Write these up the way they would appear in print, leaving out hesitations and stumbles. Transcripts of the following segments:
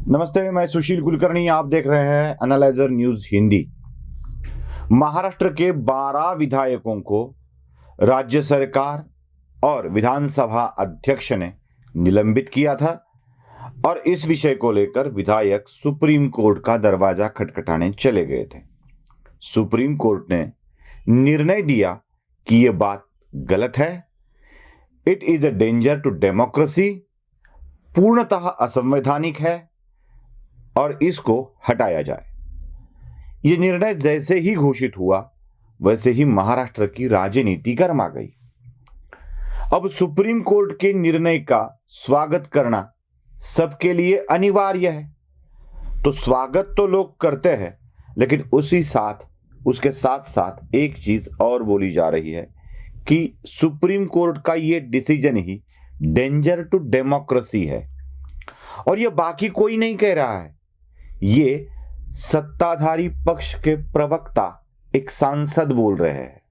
नमस्ते, मैं सुशील कुलकर्णी। आप देख रहे हैं एनालाइजर न्यूज हिंदी। महाराष्ट्र के 12 विधायकों को राज्य सरकार और विधानसभा अध्यक्ष ने निलंबित किया था और इस विषय को लेकर विधायक सुप्रीम कोर्ट का दरवाजा खटखटाने चले गए थे। सुप्रीम कोर्ट ने निर्णय दिया कि यह बात गलत है। It is a danger to democracy, पूर्णतः असंवैधानिक है और इसको हटाया जाए। यह निर्णय जैसे ही घोषित हुआ वैसे ही महाराष्ट्र की राजनीति गर्मा गई। अब सुप्रीम कोर्ट के निर्णय का स्वागत करना सबके लिए अनिवार्य है। तो स्वागत तो लोग करते हैं, लेकिन उसके साथ साथ एक चीज और बोली जा रही है कि सुप्रीम कोर्ट का यह डिसीजन ही डेंजर टू डेमोक्रेसी है। और यह बाकी कोई नहीं कह रहा है, ये सत्ताधारी पक्ष के प्रवक्ता एक सांसद बोल रहे हैं।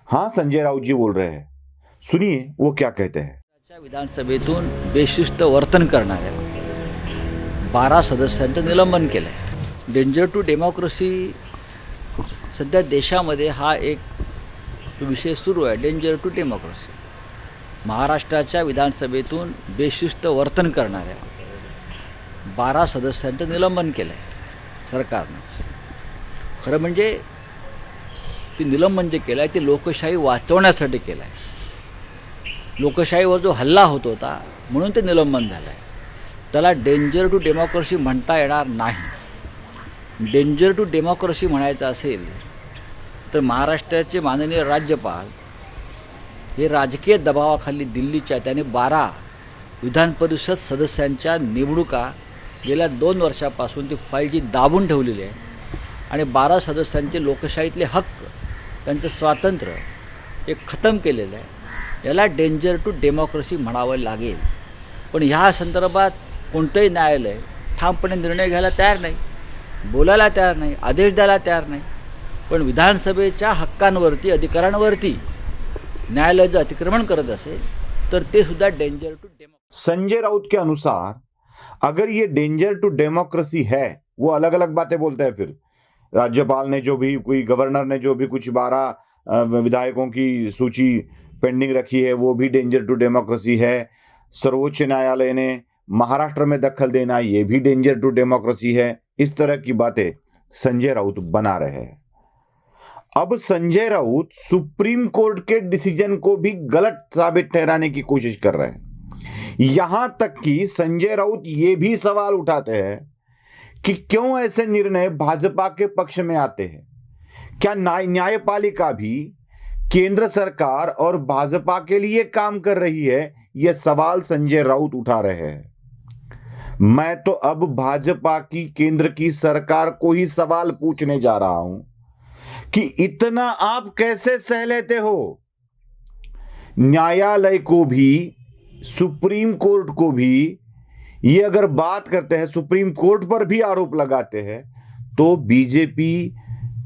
हां, संजय राउत जी बोल रहे हैं। सुनिए वो क्या कहते हैं। विधानसभेतून बेशिस्त वर्तन करणाऱ्या 12 सदस्यांचं निलंबन केलंय। डेंजर टू डेमोक्रेसी सध्या देशामध्ये हा एक विषय सुरू आहे। डेंजर टू डेमोक्रेसी महाराष्ट्राच्या विधानसभेतून बेशिस्त वर्तन करणाऱ्या 12 सदस्यांचं निलंबन केलं आहे सरकारनं। खरं म्हणजे ते निलंबन जे केलं आहे ते लोकशाही वाचवण्यासाठी केलं आहे। लोकशाहीवर जो हल्ला होत होता म्हणून ते निलंबन झालं आहे। त्याला डेंजर टू डेमोक्रेसी म्हणता येणार नाही। डेंजर टू डेमोक्रेसी म्हणायचं असेल तर महाराष्ट्राचे माननीय राज्यपाल हे राजकीय दबावाखाली दिल्लीच्या त्याने 12 विधान परिषद सदस्यांच्या निवडणुका गेल्या 2 वर्षापासून ती फाईल जी दाबून ठेवलेली आहे आणि 12 सदस्यांचे लोकशाहीतले हक्क, त्यांचं स्वातंत्र्य हे खतम केलेलं आहे। याला डेंजर टू डेमोक्रेसी म्हणावं लागेल। पण ह्या संदर्भात कोणतंही न्यायालय ठामपणे निर्णय घ्यायला तयार नाही, बोलायला तयार नाही, आदेश द्यायला तयार नाही। पण विधानसभेच्या हक्कांवरती, अधिकारांवरती न्यायालय जर अतिक्रमण करत असेल तर ते सुद्धा danger to democracy. Sanjay Raut के अनुसार अगर ये डेंजर टू डेमोक्रेसी है, वो अलग अलग बातें बोलते हैं। फिर राज्यपाल ने जो भी, कोई गवर्नर ने जो भी कुछ 12 विधायकों की सूची पेंडिंग रखी है वो भी डेंजर टू डेमोक्रेसी है। सर्वोच्च न्यायालय ने महाराष्ट्र में दखल देना, ये भी डेंजर टू डेमोक्रेसी है। इस तरह की बातें संजय राउत बना रहे हैं। अब संजय राउत सुप्रीम कोर्ट के डिसीजन को भी गलत साबित ठहराने की कोशिश कर रहे हैं। यहां तक कि संजय राउत ये भी सवाल उठाते हैं कि क्यों ऐसे निर्णय भाजपा के पक्ष में आते हैं। क्या न्यायपालिका भी केंद्र सरकार और भाजपा के लिए काम कर रही है? यह सवाल संजय राउत उठा रहे हैं। मैं तो अब भाजपा की, केंद्र की सरकार को ही सवाल पूछने जा रहा हूं कि इतना आप कैसे सह लेते हो। न्यायालय को भी, सुप्रीम कोर्ट को भी ये अगर बात करते हैं, सुप्रीम कोर्ट पर भी आरोप लगाते हैं, तो बीजेपी,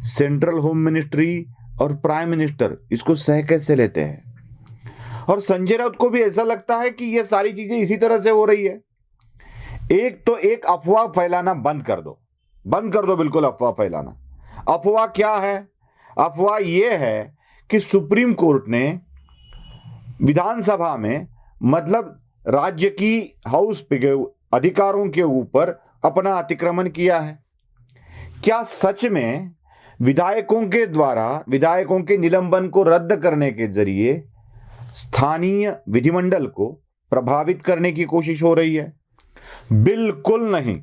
सेंट्रल होम मिनिस्ट्री और प्राइम मिनिस्टर इसको सह कैसे लेते हैं। और संजय राउत को भी ऐसा लगता है कि ये सारी चीजें इसी तरह से हो रही है। एक अफवाह फैलाना बंद कर दो, बिल्कुल अफवाह फैलाना। अफवाह क्या है? अफवाह यह है कि सुप्रीम कोर्ट ने विधानसभा में, मतलब राज्य की हाउस के अधिकारों के ऊपर अपना अतिक्रमण किया है। क्या सच में विधायकों के निलंबन को रद्द करने के जरिए स्थानीय विधिमंडल को प्रभावित करने की कोशिश हो रही है? बिल्कुल नहीं।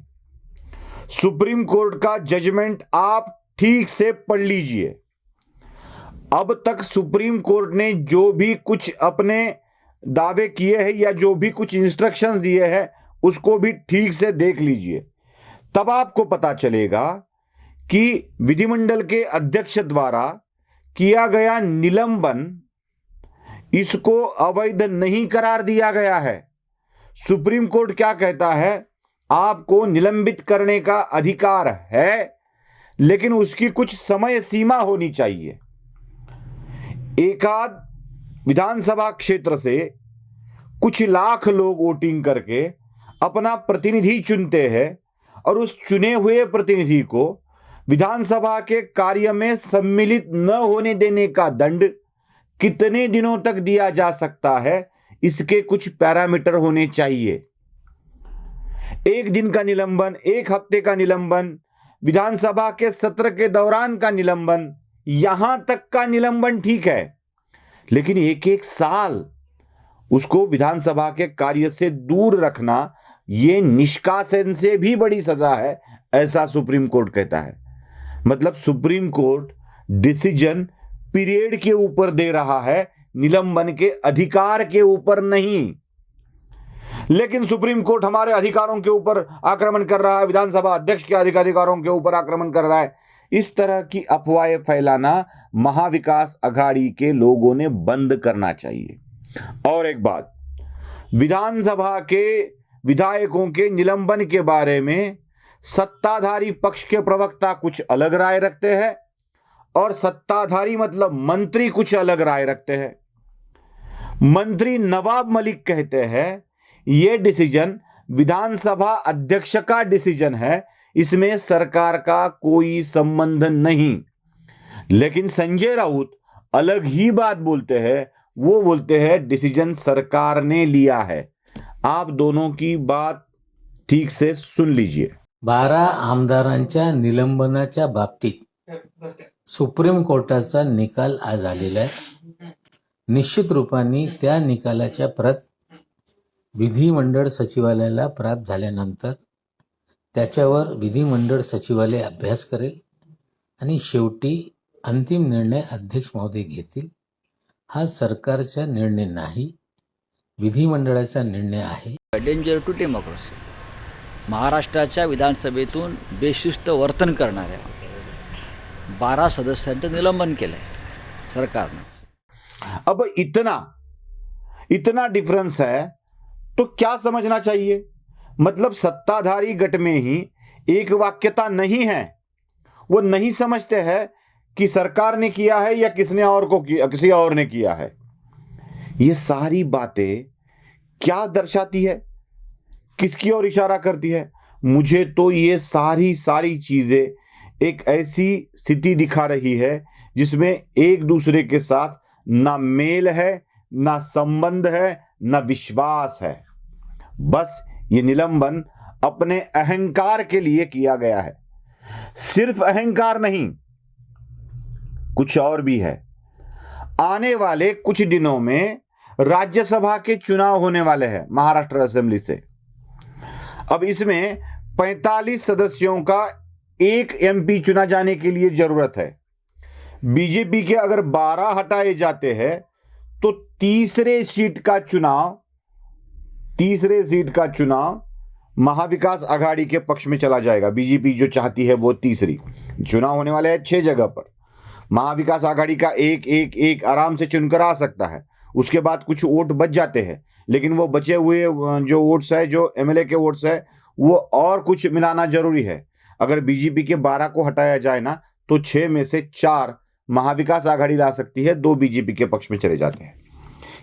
सुप्रीम कोर्ट का जजमेंट आप ठीक से पढ़ लीजिए। अब तक सुप्रीम कोर्ट ने जो भी कुछ अपने दावे किए हैं या जो भी कुछ इंस्ट्रक्शंस दिए हैं उसको भी ठीक से देख लीजिए। तब आपको पता चलेगा कि विधिमंडल के अध्यक्ष द्वारा किया गया निलंबन, इसको अवैध नहीं करार दिया गया है। सुप्रीम कोर्ट क्या कहता है? आपको निलंबित करने का अधिकार है, लेकिन उसकी कुछ समय सीमा होनी चाहिए। एकाध विधानसभा क्षेत्र से कुछ लाख लोग वोटिंग करके अपना प्रतिनिधि चुनते हैं, और उस चुने हुए प्रतिनिधि को विधानसभा के कार्य में सम्मिलित न होने देने का दंड कितने दिनों तक दिया जा सकता है, इसके कुछ पैरामीटर होने चाहिए। 1 दिन का निलंबन, 1 हफ्ते का निलंबन, विधानसभा के सत्र के दौरान का निलंबन, यहां तक का निलंबन ठीक है, लेकिन 1-1 साल उसको विधानसभा के कार्य से दूर रखना, यह निष्कासन से भी बड़ी सजा है, ऐसा सुप्रीम कोर्ट कहता है। मतलब सुप्रीम कोर्ट डिसीजन पीरियड के ऊपर दे रहा है, निलंबन के अधिकार के ऊपर नहीं। लेकिन सुप्रीम कोर्ट हमारे अधिकारों के ऊपर आक्रमण कर रहा है, विधानसभा अध्यक्ष के अधिकारों के ऊपर आक्रमण कर रहा है। इस तरह की अफवाहें फैलाना महाविकास अघाड़ी के लोगों ने बंद करना चाहिए। और एक बात, विधानसभा के विधायकों के निलंबन के बारे में सत्ताधारी पक्ष के प्रवक्ता कुछ अलग राय रखते हैं और सत्ताधारी मतलब मंत्री कुछ अलग राय रखते हैं। मंत्री नवाब मलिक कहते हैं यह डिसीजन विधानसभा अध्यक्ष का डिसीजन है, इसमें सरकार का कोई संबंध नहीं। लेकिन संजय राउत अलग ही बात बोलते हैं, वो बोलते हैं डिसीजन सरकार ने लिया है। आप दोनों की बात ठीक से सुन लीजिए। 12 आमदारांच्या निलंबनाच्या बाबतीत सुप्रीम कोर्टाचा निकाल आज आलेला आहे। निश्चित रूपाने त्या निकालाच्या प्रत विधिमंडळ सचिवालयाला प्राप्त झाल्यानंतर त्याच्यावर विधिमंडळ सचिवालय अभ्यास करेल आणि शेवटी अंतिम निर्णय अध्यक्ष महोदय घेतील। हा सरकारचा निर्णय नाही, विधिमंडळाचा निर्णय आहे। डेंजर टू डेमोक्रेसी, महाराष्ट्राच्या विधानसभेतून बेशिस्त वर्तन करणाऱ्या 12 सदस्यांचं निलंबन केलंय सरकारने। अब इतना डिफरेंस है तो क्या समझना चाहिए? मतलब सत्ताधारी गट में ही एक वाक्यता नहीं है, वो नहीं समझते हैं कि सरकार ने किया है या किसने और को किया, किसी और ने किया है। ये सारी बातें क्या दर्शाती है, किसकी ओर इशारा करती है? मुझे तो ये सारी चीजें एक ऐसी स्थिति दिखा रही है जिसमें एक दूसरे के साथ ना मेल है, ना संबंध है, ना विश्वास है। बस ये निलंबन अपने अहंकार के लिए किया गया है। सिर्फ अहंकार नहीं, कुछ और भी है। आने वाले कुछ दिनों में राज्यसभा के चुनाव होने वाले हैं महाराष्ट्र असेंबली से। अब इसमें 45 सदस्यों का एक एमपी चुना जाने के लिए जरूरत है। बीजेपी के अगर 12 हटाए जाते हैं तो तीसरे सीट का चुनाव महाविकास अघाड़ी के पक्ष में चला जाएगा। बीजेपी जो चाहती है वो तीसरी चुनाव होने वाले हैं 6 जगह पर। महाविकास अघाड़ी का एक आराम से चुनकर आ सकता है। उसके बाद कुछ वोट बच जाते हैं, लेकिन वो बचे हुए जो वोट्स है, जो एमएलए के वोट्स है, वो और कुछ मिलाना जरूरी है। अगर बीजेपी के 12 को हटाया जाए ना तो 6 में से 4 महाविकास आघाड़ी ला सकती है, 2 बीजेपी के पक्ष में चले जाते हैं।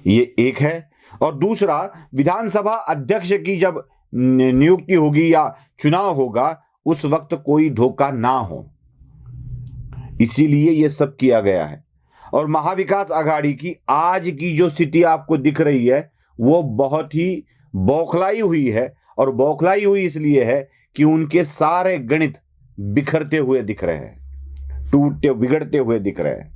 ये एक है। और दूसरा, विधानसभा अध्यक्ष की जब नियुक्ति होगी या चुनाव होगा उस वक्त कोई धोखा ना हो, इसीलिए ये सब किया गया है। और महाविकास आघाड़ी की आज की जो स्थिति आपको दिख रही है वो बहुत ही बौखलाई हुई है। और बौखलाई हुई इसलिए है कि उनके सारे गणित बिखरते हुए दिख रहे हैं, टूटते बिगड़ते हुए दिख रहे हैं।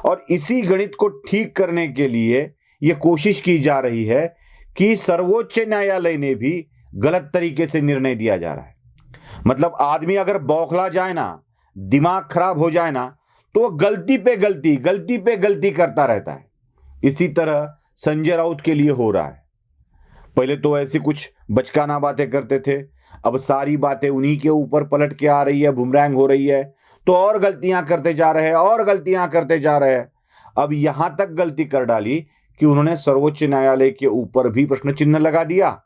और इसी गणित को ठीक करने के लिए ये कोशिश की जा रही है कि सर्वोच्च न्यायालय ने भी गलत तरीके से निर्णय दिया जा रहा है। मतलब आदमी अगर बौखला जाए ना, दिमाग खराब हो जाए ना, तो गलती पे गलती करता रहता है। इसी तरह संजय राउत के लिए हो रहा है। पहले तो ऐसी कुछ बचकाना बातें करते थे, अब सारी बातें उन्हीं के ऊपर पलट के आ रही है, बुमरैंग हो रही है, तो और गलतियां करते जा रहे हैं। अब यहां तक गलती कर डाली कि उन्होंने सर्वोच्च न्यायालय के ऊपर भी प्रश्न चिन्ह लगा दिया।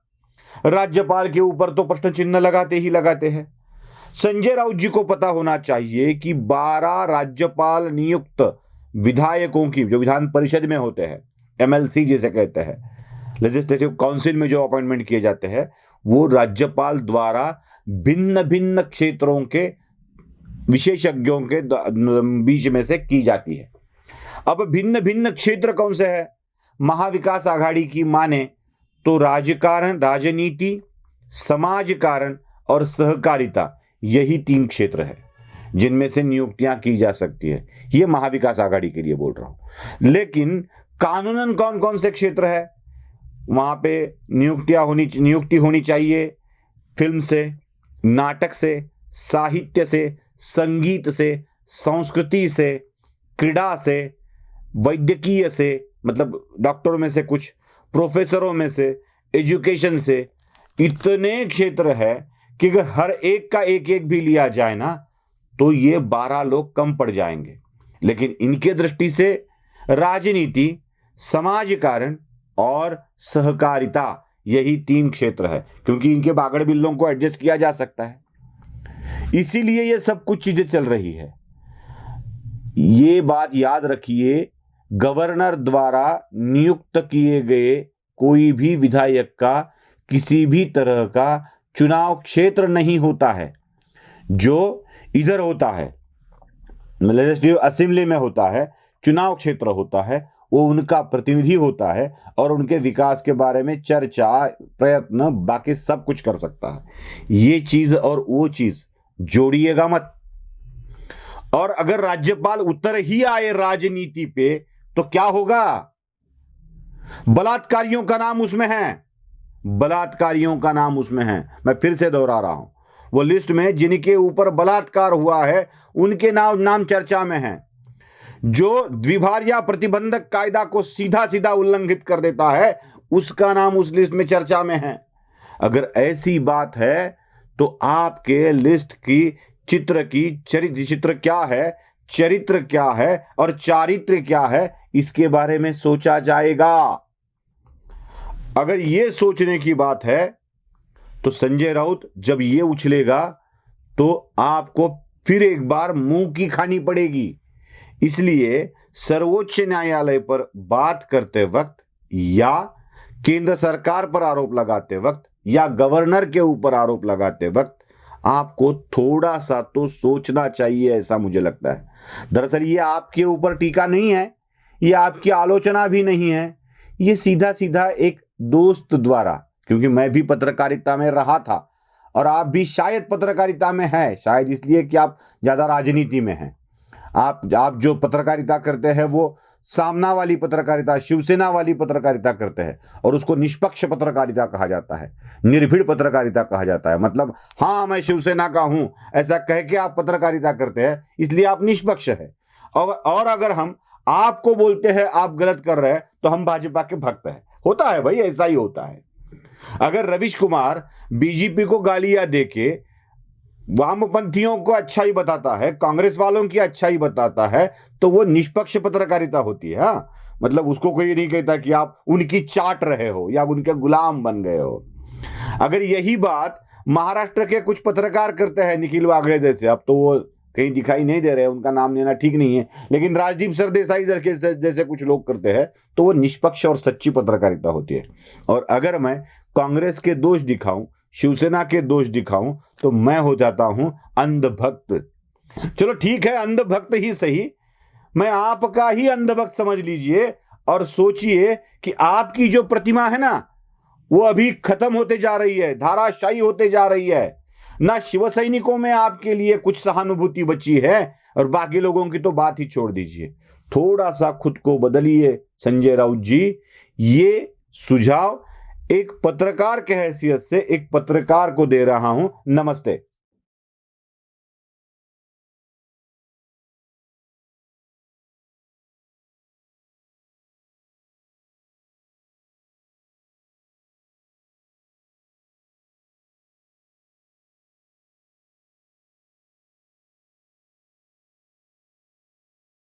राज्यपाल के ऊपर तो प्रश्न चिन्ह लगाते हैं। संजय राउत जी को पता होना चाहिए कि 12 राज्यपाल नियुक्त विधायकों की, जो विधान परिषद में होते हैं, एमएलसी जिसे कहते हैं, लेजिस्लेटिव काउंसिल में जो अपॉइंटमेंट किए जाते हैं, वो राज्यपाल द्वारा भिन्न भिन्न क्षेत्रों के विशेषज्ञों के बीच में से की जाती है। अब भिन्न भिन्न क्षेत्र कौन से है? महाविकास आघाड़ी की माने तो राजकारण, राजनीति, समाजकारण और सहकारिता, यही 3 क्षेत्र है जिनमें से नियुक्तियां की जा सकती है। ये महाविकास आघाड़ी के लिए बोल रहा हूं। लेकिन कानूनन कौन कौन से क्षेत्र है वहां पे नियुक्ति होनी चाहिए? फिल्म से, नाटक से, साहित्य से, संगीत से, संस्कृति से, क्रीड़ा से, वैद्यकीय से, मतलब डॉक्टरों में से कुछ, प्रोफेसरों में से, एजुकेशन से। इतने क्षेत्र है कि अगर हर एक का एक एक भी लिया जाए ना तो ये 12 लोग कम पड़ जाएंगे। लेकिन इनके दृष्टि से राजनीति, समाजकारण और सहकारिता, यही 3 क्षेत्र है, क्योंकि इनके बागड़ बिल्लों को एडजस्ट किया जा सकता है। इसीलिए ये सब कुछ चीजें चल रही है। ये बात याद रखिए, गवर्नर द्वारा नियुक्त किए गए कोई भी विधायक का किसी भी तरह का चुनाव क्षेत्र नहीं होता है। जो इधर होता है, लेजिस्लेटिव असेंबली में होता है, चुनाव क्षेत्र होता है, वो उनका प्रतिनिधि होता है और उनके विकास के बारे में चर्चा, प्रयत्न, बाकी सब कुछ कर सकता है। ये चीज और वो चीज जोड़िएगा मत। और अगर राज्यपाल उतर ही आए राजनीति पे तो क्या होगा? बलात्कारियों का नाम उसमें है, बलात्कारियों का नाम उसमें है। मैं फिर से दोहरा रहा हूं, वो लिस्ट में जिनके ऊपर बलात्कार हुआ है उनके नाम चर्चा में है। जो द्विभार्या प्रतिबंधक कायदा को सीधा सीधा उल्लंघित कर देता है उसका नाम उस लिस्ट में चर्चा में है। अगर ऐसी बात है तो आपके लिस्ट की चरित्र क्या है, चरित्र क्या है और चारित्र क्या है, इसके बारे में सोचा जाएगा। अगर ये सोचने की बात है तो संजय राउत जब ये उछलेगा तो आपको फिर एक बार मुंह की खानी पड़ेगी। इसलिए सर्वोच्च न्यायालय पर बात करते वक्त या केंद्र सरकार पर आरोप लगाते वक्त या गवर्नर के ऊपर आरोप लगाते वक्त आपको थोड़ा सा तो सोचना चाहिए, ऐसा मुझे लगता है। दरअसल ये आपके ऊपर टीका नहीं है, ये आपकी आलोचना भी नहीं है, ये सीधा सीधा एक दोस्त द्वारा, क्योंकि मैं भी पत्रकारिता में रहा था और आप भी शायद पत्रकारिता में हैं, शायद इसलिए कि आप ज्यादा राजनीति में हैं। आप जो पत्रकारिता करते हैं वो सामना वाली पत्रकारिता, शिवसेना वाली पत्रकारिता करते हैं और उसको निष्पक्ष पत्रकारिता कहा जाता है, निर्भीड़ पत्रकारिता कहा जाता है। मतलब हाँ मैं शिवसेना का हूं ऐसा कह के आप पत्रकारिता करते हैं, इसलिए आप निष्पक्ष है। और अगर हम आपको बोलते हैं आप गलत कर रहे हैं तो हम भाजपा के भक्त हैं। होता है भाई, ऐसा ही होता है। अगर रवीश कुमार बीजेपी को गालियां देके वामपंथियों को अच्छाई बताता है, कांग्रेस वालों की अच्छाई बताता है, तो वो निष्पक्ष पत्रकारिता होती है। हाँ, मतलब उसको कोई नहीं कहता कि आप उनकी चाट रहे हो या उनके गुलाम बन गए हो। अगर यही बात महाराष्ट्र के कुछ पत्रकार करते हैं, निखिल वागड़े जैसे, अब तो वो कहीं दिखाई नहीं दे रहे, उनका नाम लेना ठीक नहीं है, लेकिन राजदीप सरदेसाई जैसे कुछ लोग करते हैं, तो वो निष्पक्ष और सच्ची पत्रकारिता होती है। और अगर मैं कांग्रेस के दोष दिखाऊं, शिवसेना के दोष दिखाऊं, तो मैं हो जाता हूं अंधभक्त। चलो ठीक है, अंधभक्त ही सही, मैं आपका ही अंधभक्त समझ लीजिए और सोचिए कि आपकी जो प्रतिमा है ना वो अभी खत्म होते जा रही है, धाराशायी होते जा रही है। ना शिव सैनिकों में आपके लिए कुछ सहानुभूति बची है और बाकी लोगों की तो बात ही छोड़ दीजिए। थोड़ा सा खुद को बदलिए संजय राउत जी। ये सुझाव एक पत्रकार के हैसियत से एक पत्रकार को दे रहा हूं। नमस्ते।